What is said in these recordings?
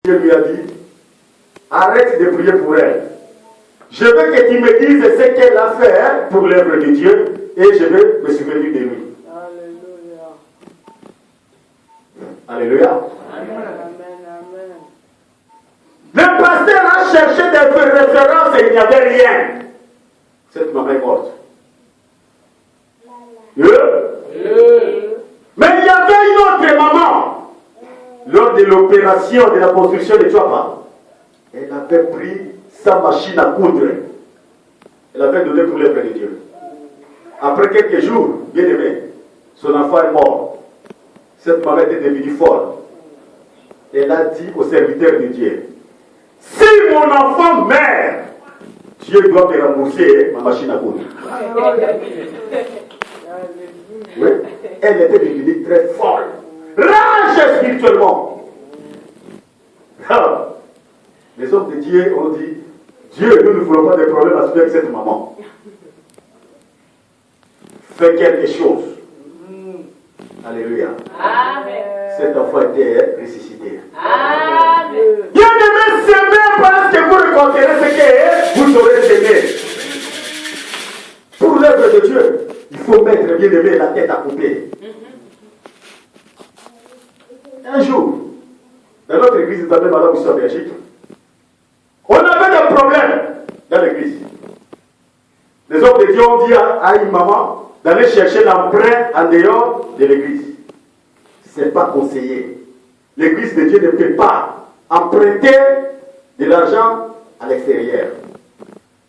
Dieu lui a dit, arrête de prier pour elle. Je veux que tu me dises ce qu'elle a fait pour l'œuvre de Dieu et je veux me souvenir de lui. Alléluia. Alléluia. Amen. Le pasteur a cherché des références et il n'y avait rien. Cette maman est morte. Mais il y avait une autre maman. Lors de l'opération de la construction de Chouapa, elle avait pris sa machine à coudre. Elle avait donné pour l'œuvre de Dieu. Après quelques jours, bien aimé, son enfant est mort. Cette maman était devenue folle. Elle a dit au serviteur de Dieu, si mon enfant meurt, Dieu doit me rembourser ma machine à coudre. Oui, elle était devenue très folle. Rage spirituellement. Les hommes de Dieu ont dit, Dieu, nous ne voulons pas de problème avec cette maman. Fais quelque chose. Alléluia. Amen. Cet enfant était ressuscité. Amen. Bien aimé, s'aimer parce que vous rencontrerez ce que vous aurez aimé. Pour l'œuvre de Dieu, il faut mettre bien aimé la tête à couper. Un jour, dans notre église, nous avons madame ici en Belgique, on avait des problèmes dans l'église. Les hommes de Dieu ont dit à une maman d'aller chercher l'emprunt en dehors de l'église. Ce n'est pas conseillé. L'église de Dieu ne peut pas emprunter de l'argent à l'extérieur.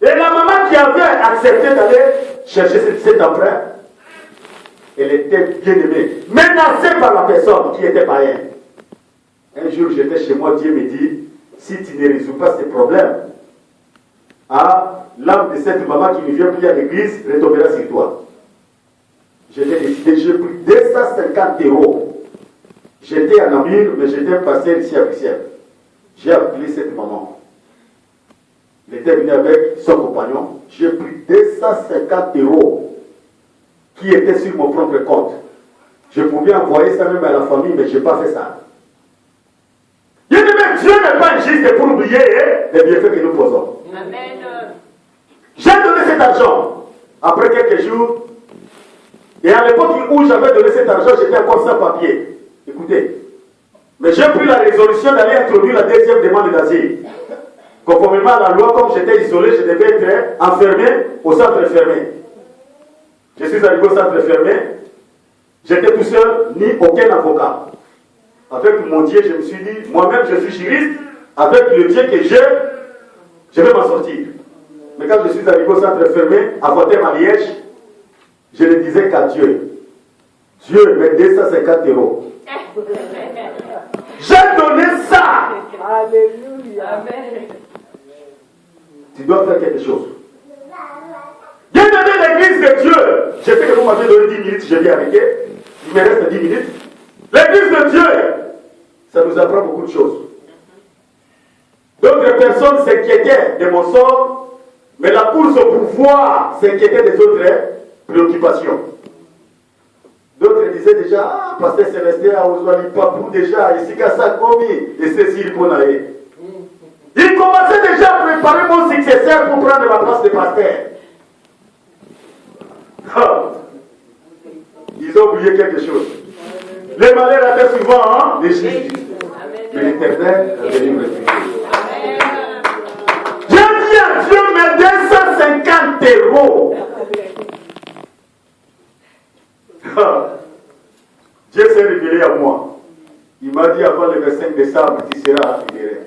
Et la maman qui avait accepté d'aller chercher cet emprunt, elle était bien aimée, menacée par la personne qui était païenne. Un jour, j'étais chez moi, Dieu me dit, si tu ne résous pas ces problèmes, l'âme de cette maman qui ne vient plus à l'église retombera sur toi. J'étais décidé, j'ai pris 250 €. J'étais en Namur, mais j'étais passé ici à Bruxelles. J'ai appelé cette maman. Elle était venue avec son compagnon. J'ai pris 250 € qui étaient sur mon propre compte. Je pouvais envoyer ça même à la famille, mais je n'ai pas fait ça. Dieu n'est pas injuste pour oublier les bienfaits que nous faisons. Amen. J'ai donné cet argent. Après quelques jours, et à l'époque où j'avais donné cet argent, j'étais encore sans papier. Écoutez, mais j'ai pris la résolution d'aller introduire la deuxième demande d'asile. Conformément à la loi, comme j'étais isolé, je devais être enfermé au centre fermé. Je suis arrivé au centre fermé, j'étais tout seul, ni aucun avocat. Avec mon Dieu, je me suis dit, moi-même je suis juriste, avec le Dieu que j'ai, je vais m'en sortir. Mais quand je suis arrivé au centre fermé, à Fontaine à Liège, je ne disais qu'à Dieu. Dieu me 250 €. J'ai donné ça. Alléluia. Amen. Tu dois faire quelque chose. Bien aimé l'église de Dieu. Je sais que vous m'avez donné 10 minutes, je viens arrêter. Il me reste 10 minutes. L'église de Dieu, ça nous apprend beaucoup de choses. D'autres personnes s'inquiétaient de mon sort, mais la course au pouvoir s'inquiétait des autres préoccupations. D'autres disaient déjà, pasteur Célestin a osé papou déjà, ici qu'à ça commis, et ceci pour naïe. Ils commençaient déjà à préparer mon successeur pour prendre la place de pasteur. Ils ont oublié quelque chose. Les malheurs atteignent souvent les Jésus. Mais l'Éternel a venu me réfugier. Je dis à Dieu mes 250 €. Dieu s'est révélé à moi. Il m'a dit avant le 25 décembre, tu seras libéré.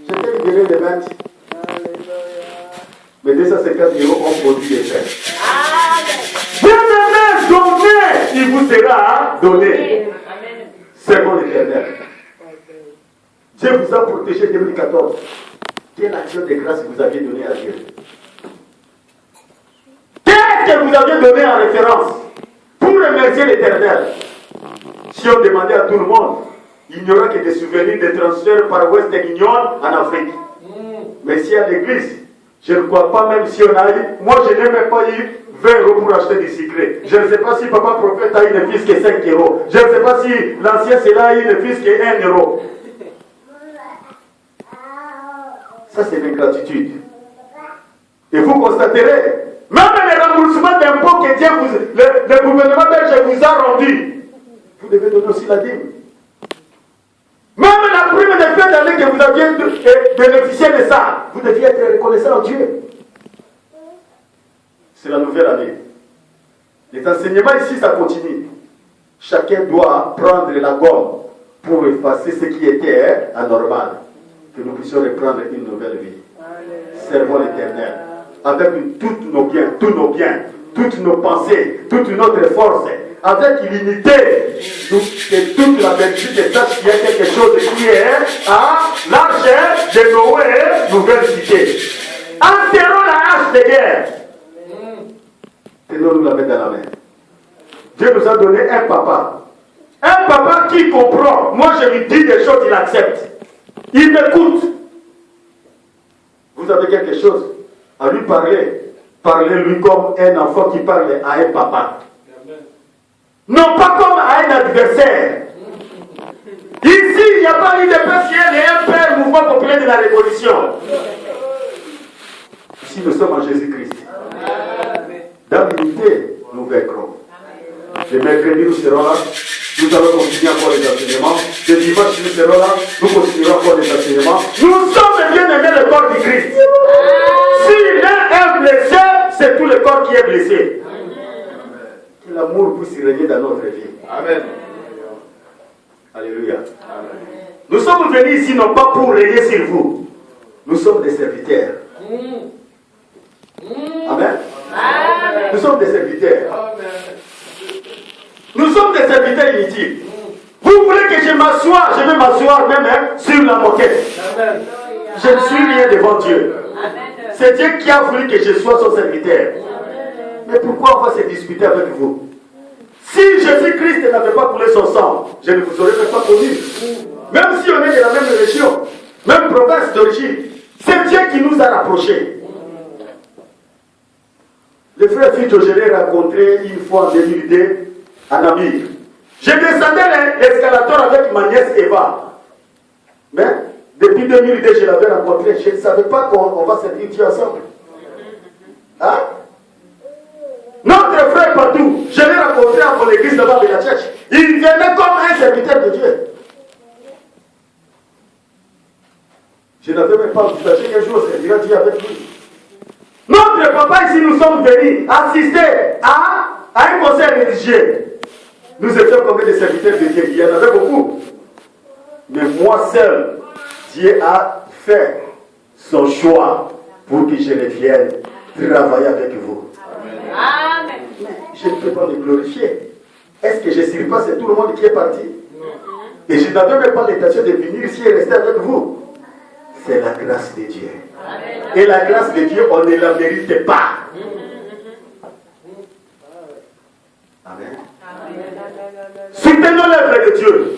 J'étais libéré le 20. Mais 250 € ont produit des faits. Bien-aimé, donnez, il vous sera donné. Selon l'Éternel. Dieu vous a protégé 2014. Quelle action de grâce vous aviez donné à Dieu? Qu'est-ce que vous aviez donné en référence pour remercier l'Éternel? Si on demandait à tout le monde, il n'y aura que des souvenirs de transferts par Western Union en Afrique. Mais si à l'église, je ne crois pas, même si on a eu, moi je n'ai même pas eu 20 € pour acheter des cyclets. Je ne sais pas si papa prophète a eu ne fils que 5 €. Je ne sais pas si l'ancien cela a eu ne fils que 1 €. Ça, c'est l'ingratitude. Et vous constaterez, même les remboursements d'impôts que Dieu le gouvernement belge vous a rendu, vous devez donner aussi la dîme. Même la prime de fin d'année que vous aviez bénéficié de ça, vous deviez être reconnaissant à Dieu. C'est la nouvelle année. Les enseignements ici, ça continue. Chacun doit prendre la gomme pour effacer ce qui était anormal. Que nous puissions reprendre une nouvelle vie. Servons l'Éternel. Avec tous nos biens, toutes nos pensées, toute notre force, avec l'unité, que toute la Belgique sache qu'il y a quelque chose qui est à l'arche de Noé, nouvelle cité. Enterrons la hache de guerre. Tenons-nous la main dans la main. Dieu nous a donné un papa. Un papa qui comprend. Moi, je lui dis des choses, il accepte. Il m'écoute. Vous avez quelque chose à lui parler. Parlez-lui comme un enfant qui parle à un papa. Non pas comme à un adversaire. Ici, il n'y a pas eu de PCL et un père mouvement populaire de la Révolution. Ici, nous sommes en Jésus-Christ. Dans l'unité, nous vaincrons. Le mercredi, nous serons là. Nous allons continuer encore les enseignements. Le dimanche, nous serons là. Nous continuerons encore les enseignements. Nous sommes bien aimés le corps du Christ. Si l'un est blessé, c'est tout le corps qui est blessé. Que l'amour puisse régner dans notre vie. Amen. Alléluia. Amen. Nous sommes venus ici non pas pour régner sur vous. Nous sommes des serviteurs. Amen. Amen. Nous sommes des serviteurs. Amen. Nous sommes des serviteurs inutiles. Vous voulez que je m'assoie, je vais m'asseoir même sur la moquette. Amen. Je ne suis rien devant Dieu. C'est Dieu qui a voulu que je sois son serviteur. Mais pourquoi on va se disputer avec vous? Si Jésus-Christ n'avait pas coulé son sang, je ne vous aurais même pas connu. Même si on est de la même région, même province d'origine, c'est Dieu qui nous a rapprochés. Le frère Fito, je l'ai rencontré une fois en 2002 à Namibie. Je descendais l'escalator avec ma nièce Eva. Mais depuis 2002, je l'avais rencontré. Je ne savais pas qu'on va servir Dieu ensemble. Hein? Notre frère partout, je l'ai rencontré à l'église devant de la church. Il venait comme un serviteur de Dieu. Je n'avais même pas envisagé qu'un jour servira Dieu avec lui. Notre papa ici, nous sommes venus assister à un concert religieux. Nous étions comme des serviteurs de Dieu. Il y en avait beaucoup. Mais moi seul, Dieu a fait son choix pour que je revienne travailler avec vous. Amen. Mais je ne peux pas me glorifier. Est-ce que je ne suis pas, c'est tout le monde qui est parti? Et je n'avais même pas l'intention de venir ici et rester avec vous. C'est la grâce de Dieu. Amen. Et la grâce de Dieu, on ne la mérite pas. Amen. Soutenons l'œuvre de Dieu.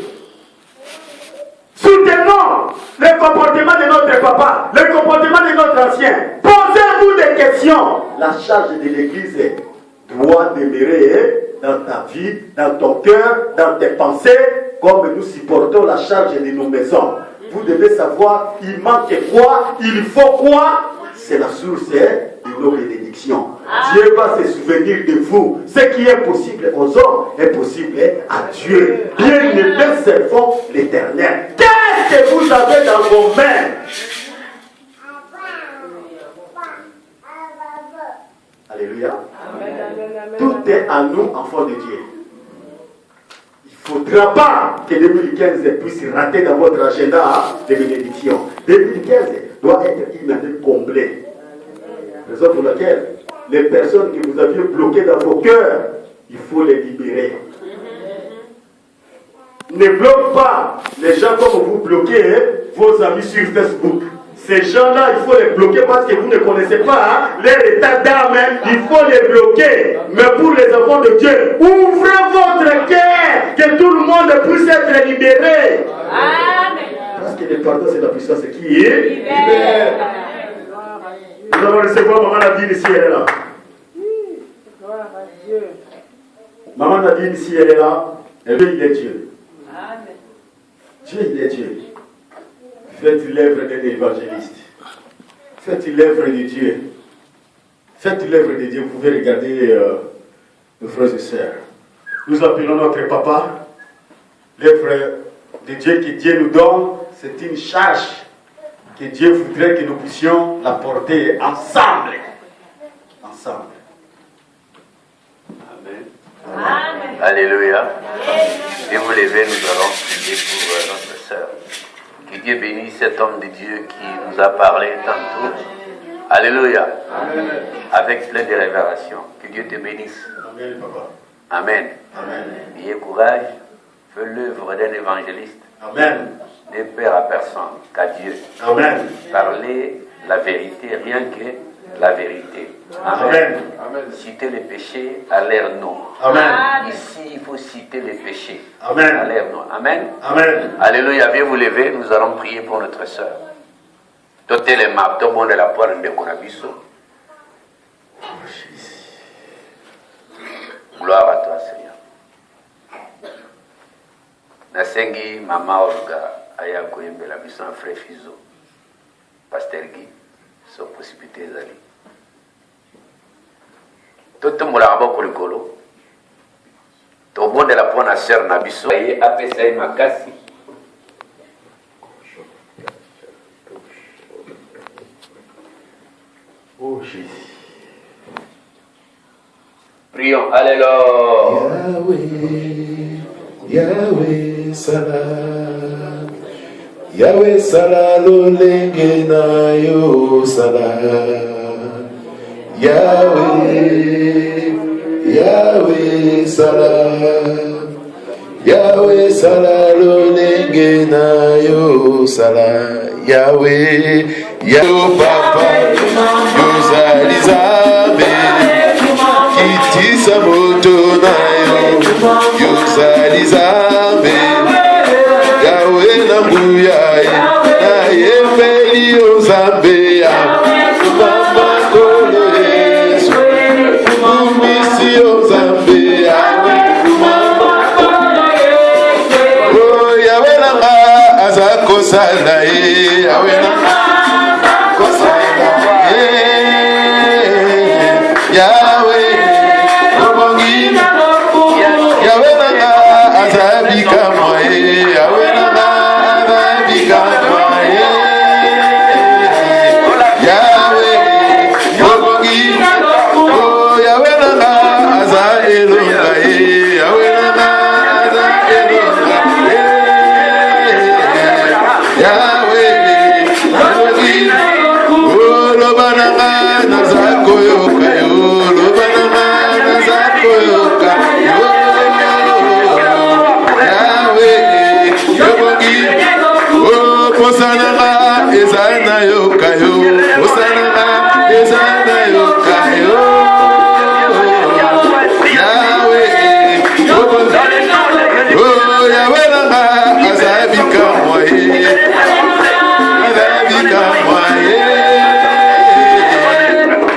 Soutenons le comportement de notre papa, le comportement de notre ancien. Posez-vous des questions. La charge de l'Église doit demeurer dans ta vie, dans ton cœur, dans tes pensées, comme nous supportons la charge de nos maisons. Vous devez savoir, il manque quoi, il faut quoi. C'est la source de nos bénédictions. Dieu va se souvenir de vous. Ce qui est possible aux hommes est possible à Dieu. Bien-aimés, servons l'Éternel. Qu'est-ce que vous avez dans vos mains? Alléluia. Tout est à nous, enfants de Dieu. Il ne faudra pas que 2015 puisse rater dans votre agenda de bénédictions. 2015 doit être une année complète. Raison pour laquelle les personnes que vous aviez bloquées dans vos cœurs, il faut les libérer. Ne bloque pas les gens comme vous bloquez vos amis sur Facebook. Ces gens-là, il faut les bloquer parce que vous ne connaissez pas leur état d'âme. Il faut les bloquer. Mais pour les enfants de Dieu, ouvrez votre cœur, que tout le monde puisse être libéré. Amen. Parce que le pardon, c'est la puissance qui est libère. Nous allons recevoir Maman Nadine ici, elle est là. Maman Nadine ici, elle est là. Et Dieu, il est Dieu. Amen. Dieu, il est Dieu. Faites l'œuvre d'un évangéliste. Faites l'œuvre de Dieu. Faites l'œuvre de Dieu. Vous pouvez regarder nos frères et sœurs. Nous appelons notre papa. L'œuvre de Dieu que Dieu nous donne, c'est une charge que Dieu voudrait que nous puissions la porter ensemble. Ensemble. Amen. Amen. Alléluia. Et vous levez, nous allons prier pour notre sœur. Que Dieu bénisse cet homme de Dieu qui nous a parlé tantôt. Alléluia. Amen. Avec plein de révélations. Que Dieu te bénisse. Amen, papa. Amen. Amen. Ayez courage. Fais l'œuvre d'un évangéliste. Amen. Ne père à personne qu'à Dieu. Amen. Parler la vérité, rien que la vérité. Amen. Amen. Citer les péchés à leur nom. Amen. Ici, il faut citer les péchés. Amen. À leur nom. Amen. Amen. Alléluia. Viens vous lever, nous allons prier pour notre sœur. Tout les maps, tout le monde est la poire de Konabiso. Gloire à toi, Seigneur. Nasengi mama Olga aya koyembela biso un frère Fizo. Pasteur Guy, so possibilité ezali. Toto molaka boko likolo. Tobondela mpona sœur na biso. Ye apesa ye makasi. Oh Jésus. Prions. Alléluia. Yahweh, Yahweh salam, Yahweh salalolenge na yo salam, Yahweh, Yahweh salam, Yahweh salalolenge na yo salam, Yahweh, Yahweh papa, yozali Nzambe, kitisa moto na yo, yozali Nzambe, Yahweh na nguya ye, na yembeli yo Nzambe ya mama kolo Yesu, umisi yo Nzambe ya mama kolo Yesu. Oh Yahweh na nga aza kosala ye, Yahweh na nga kosala ye, Yahweh obongi, Yahweh na nga azabika mwaye, Yahweh na nga azabika mwaye, Yahweh obongi, oh Yahweh na nga aza elonga ye, Yahweh na nga aza elonga ye, Yahweh obongi, oh loba na nga naza koyoka yo, loba na nga naza koyoka yo, Yahweh obongi, oh posa na nga eza na yoka yo, posa na nga eza na yoka yo, Yahweh obongi, oh Yahweh na nga azabika mwaye, azabika mwaye,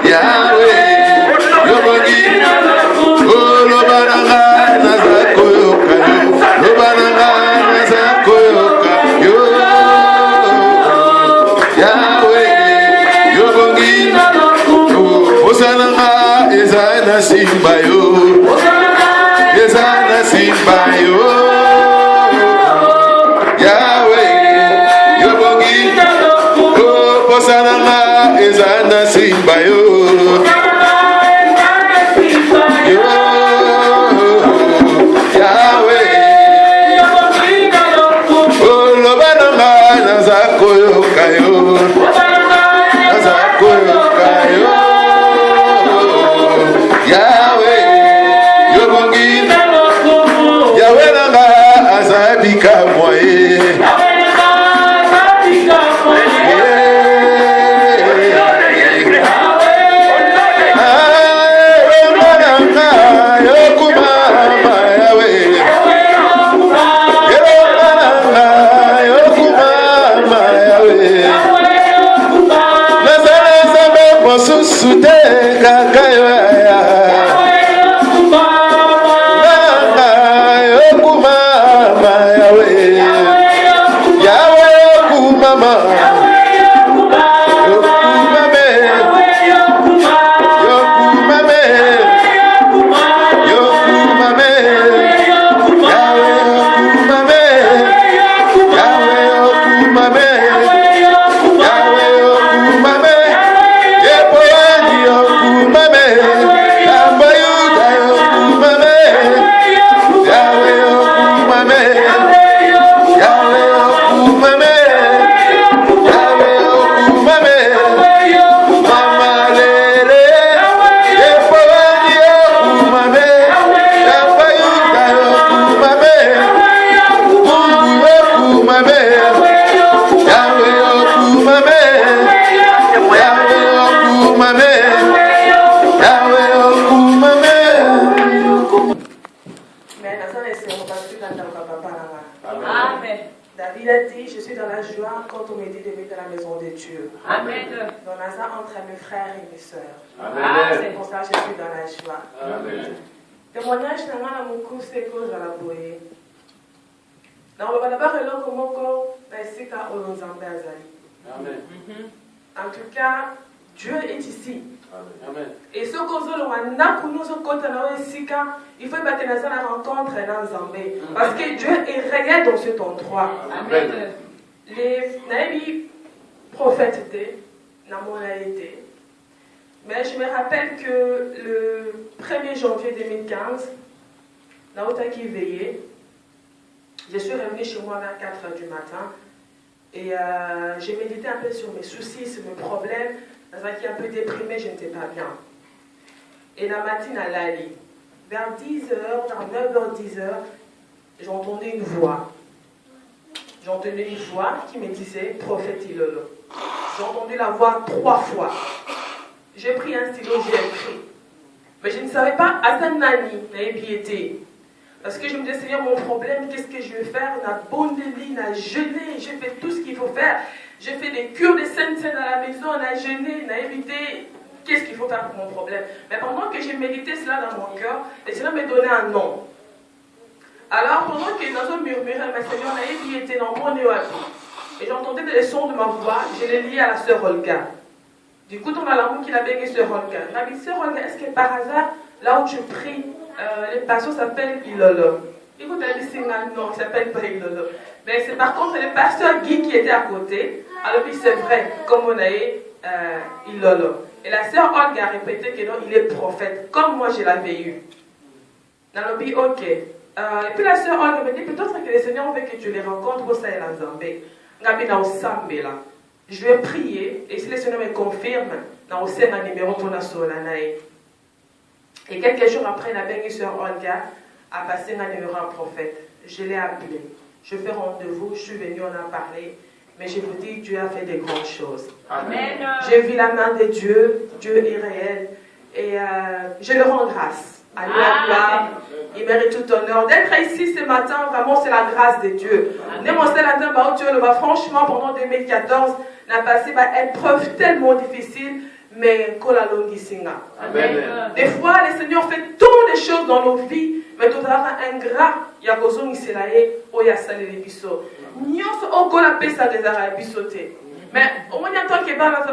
Yahweh obongi, oh loba na nga naza koyoka yo, loba na nga naza koyoka yo, Yahweh obongi, oh posa na nga eza na simba yo, eza na simba yo, Yahweh obongi, oh posa na nga eza na simba yo, yo, Yahweh oh loba na nga naza koyoka yo, naza koyoka yo, Yahweh obongi, Yahweh na nga azabika mwaye, Sute kakaya yokumama yawe, Yahweh yokumama, yokumama comédie de mettre à la maison de Dieu. Amen. Dans la salle entre mes frères et mes sœurs. Amen. C'est pour ça que je suis dans la joie. Amen. Témoignage dans mon cours, c'est que je la boye. Dans le d'abord, il y a comment on esika olonzambe azali. Amen. En tout cas, Dieu est ici. Amen. Et ce que nous il faut battre la rencontre dans Zambé. Parce que Dieu est réel dans cet endroit. Amen. Les naïbs prophètes étaient, été. Mais je me rappelle que le 1er janvier 2015, Naotaki veillait. Je suis revenue chez moi vers 4h du matin. Et j'ai médité un peu sur mes soucis, sur mes problèmes. Qui est un peu déprimée, je n'étais pas bien. Et la matinée à l'allée, vers 10h, vers 9h, 10h, j'entendais une voix. J'entendais une voix qui me disait « Prophète Ilolo ». J'ai entendu la voix 3 fois. J'ai pris un stylo, j'ai écrit. Mais je ne savais pas à ta nani, n'avait piété. Parce que je me disais, Seigneur, mon problème, qu'est-ce que je vais faire? On a bondé, on a jeûné, j'ai fait tout ce qu'il faut faire. J'ai fait des cures de saintes à la maison, on a jeûné, on a évité. Qu'est-ce qu'il faut faire pour mon problème? Mais pendant que j'ai médité cela dans mon cœur, le Seigneur m'a donné un nom. Alors, pendant que dans un murmure, ma Seigneur, on a été dans mon néoapi. Et j'entendais les sons de ma voix, je l'ai lié à la sœur Olga. Du coup, on a l'amour qu'il a béni sœur Olga. Il m'a dit, sœur Olga, est-ce que par hasard, là où tu pries, les pasteurs s'appellent Ilolo? Écoute, elle dit, non, il ne s'appelle pas Ilolo. Mais c'est par contre le pasteur Guy qui était à côté. Alors, puis c'est vrai, comme on a eu Ilolo. Et la sœur Olga a répété que non, il est prophète, comme moi je l'avais eu. Alors, puis, ok. Et puis la sœur Olga me dit, peut-être que le Seigneur veut que tu les rencontres au sein de la Zambé. Je vais prier, et si le Seigneur me confirme, dans le sein numéro pour la Solanaï. Et quelques jours après, la belle sœur Olga a passé un numéro à un prophète. Je l'ai appelé. Je fais rendez-vous, je suis venue, on a parlé. Mais je vous dis, Dieu a fait des grandes choses. Amen. J'ai vu la main de Dieu. Dieu est réel. Et je le rends grâce. Alléluia. Il mérite tout honneur. D'être ici ce matin, vraiment, c'est la grâce de Dieu. Franchement, pendant 2014, on a passé par une épreuve tellement difficile. Mais Amen. des fois, le Seigneur fait tant de choses dans nos vies, mais tout à l'heure, ingrat, il y a besoin de s'élayer, ou il y a salé les bisous. Nous sommes encore la paix, ça des arabes bisoutés. Mais au moins, il y a un temps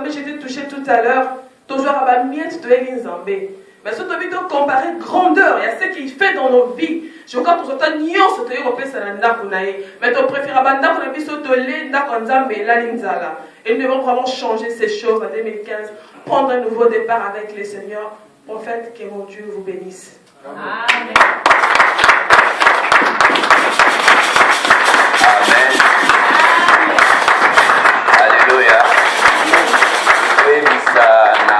que j'étais touché tout à l'heure, toujours à la miette de l'Inzambé. Mais si tu as comparer grandeur, il y a ce qu'il fait dans nos vies. Je crois que tu as nié ce que tu as fait, c'est un nakunaï. Mais tu préfères abandonner le bisou de l'île, nakanzambé, la linzala. Et nous devons vraiment changer ces choses en 2015. Prendre un nouveau départ avec le Seigneur. Prophète, que mon Dieu vous bénisse. Amen. Amen. Alléluia. Ebisa na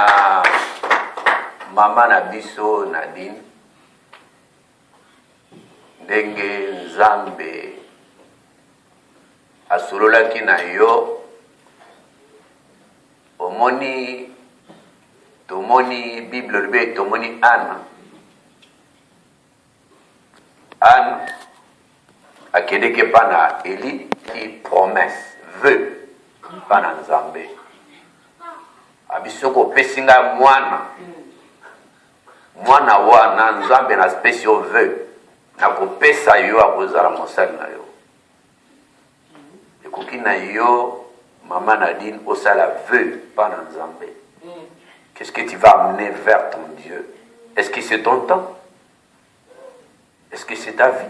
mama na biso Nadine. Ndenge Nzambe asololaki na yo. Omoni tomoni Bible libe tomoni Anne akedeke pana Eli qui promesse veut pana Nzambe abisoko pesinga mwana wana Nzambe na special veut na kopesa yo akozala mosali na yo ekoki na yo Maman Nadine osala veut pana Nzambe. Qu'est-ce que tu vas amener vers ton Dieu? Est-ce que c'est ton temps? Est-ce que c'est ta vie?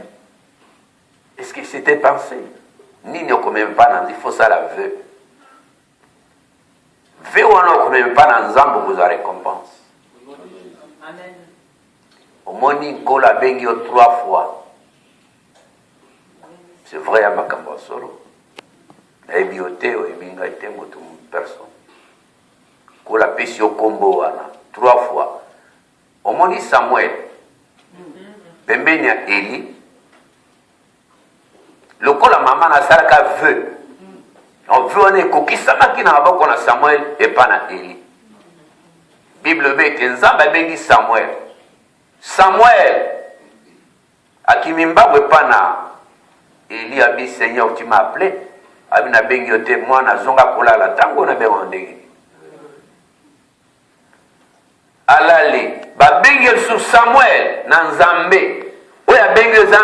Est-ce que c'est tes pensées? Ni ne comme pas dans il faut ça la veut. Veut ou non comme pas dans Nzambe vous a récompense. Amen. Au moni kola bengi 3 fois. C'est vrai à makambo solo. La bioté ou ebinga tengo tout personne. Kola pesi au combo wana 3 fois. Au moni Samuel. Pembeni ya Eli. Lokola maman na saraka veut. On veut on est kokisama ki na maboko na Samuel et pas na Eli. Bible be ke Nzambe bengi Samuel. Samuel akimimba pas na Eli a dit Seigneur tu m'as appelé abi na bengi yo te mwana zonga kolala ntango na bengo ndenge alali babengi sur Samuel na nzambe oyo abengi eza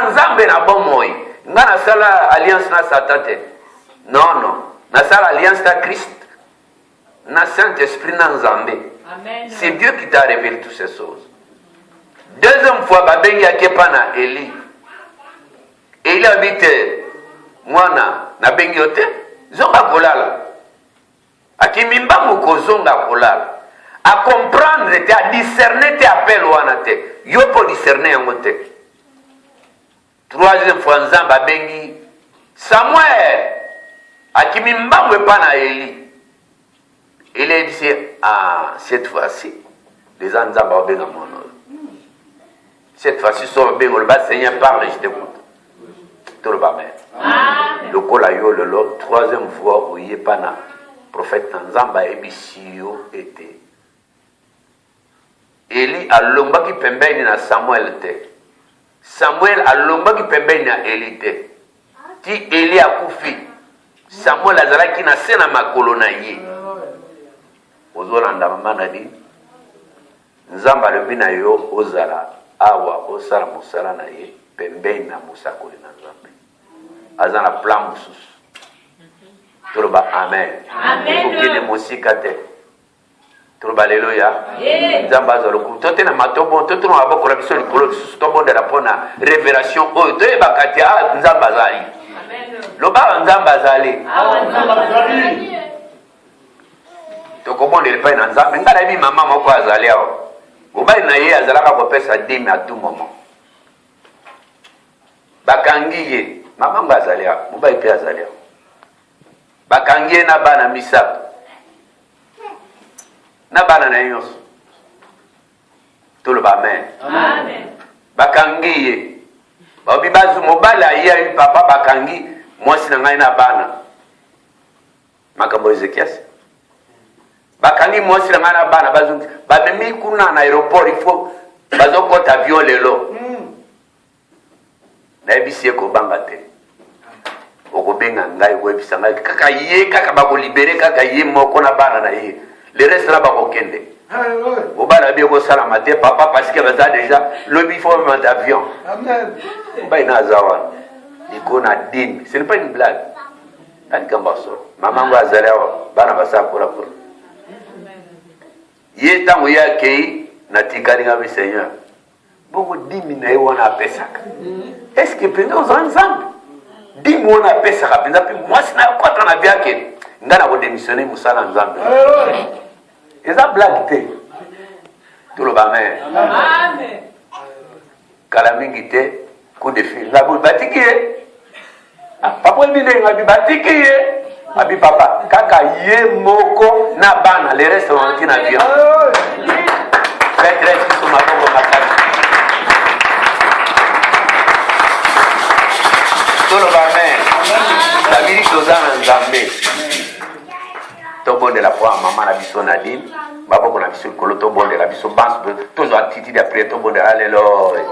nzambe na bomoi nga nasala alliance na Satan te non nasala alliance na Christ na Saint-Esprit na nzambe. Amen. C'est Dieu qui t'a révélé toutes ces choses. Deuxième fois babengi akepa na Eli habite mwana na bengi yo te zonga kolala akimimba moko zonga kolala a comprendre te a discerner te appel wana te yo po discerner yango te. Troisième fois nzambe abengi Samuel akimimba mwepa na Eli a dit cette fois-ci les nzambe abenga mono cette fois-ci so bengo le bas Seigneur parle je t'écoute. Tout le bas le kola yo lolo troisième fois oye pana prophète nzamba ebisio était Eli alombaki pembeni na Samuel te Samuel alombaki pembeni na Eli te ti Eli akufi Samuel azalaki na se na makolo na ye ozolanda mama na di nzamba alobi na yo ozala awa osala mosala na ye pembeni na mosakoli na nzambe aza na plan mosusu toloba amen okende mosika te toloba leloya nzambe aza lokulu to te na matobo to tona babokola biso likolo lisusu tobondela mpona révélation oyo toyebaka te nzambe azali loba nzambe azali tokobondela epai na nzambe nga nayebi mama moko azali awa mobali na ye azalaka kopesa demi à tout moment bakangi ye mama ngo azali awa mobali mpe azali awa bakangi ye na bana misato na bana na ye nyonso toloba amen bakangi ye baobi bazu mobali aye ayi papa bakangi mwasi na ngai na bana makambo Ezekiasi bakangi mwasi na ngai na bana bazu bamemi kuna na aéroport ifo bazokota avion lelo nayebisi ye kobanga te okobenga ngai koyebisa ngai kaka ye kaka bakolibere kaka ye moko na bana na ye le reste na bakokende obana bi kosalama te papa parce que baza déjà lobi il faut même d'avion obai na aza wana iko na dini ce n'est pas une blague alikamba so mama ngo azali awa bana basa pura ye ntango ye akei natikali nga bi Seigneur bongo dimi na ye wana apesaka est-ce que mpenza oza nzambe dimi wana apesaka mpenza mpe mwasi na kota na biake nga na kodémissionne mosala nzambe eza blague te toloba amen kala mingi te coup de fil nga batiki ye papa ebine nga bi batiki ye abi papa kaka ye moko na bana le reste wanti na avion petre kiso mabongo makasi toloba amen tabiri toza na nzambe tobondela po mama na biso Nadine baboko na biso likolo tobondela biso banse tozwa attitude ya priere tobondela alleluya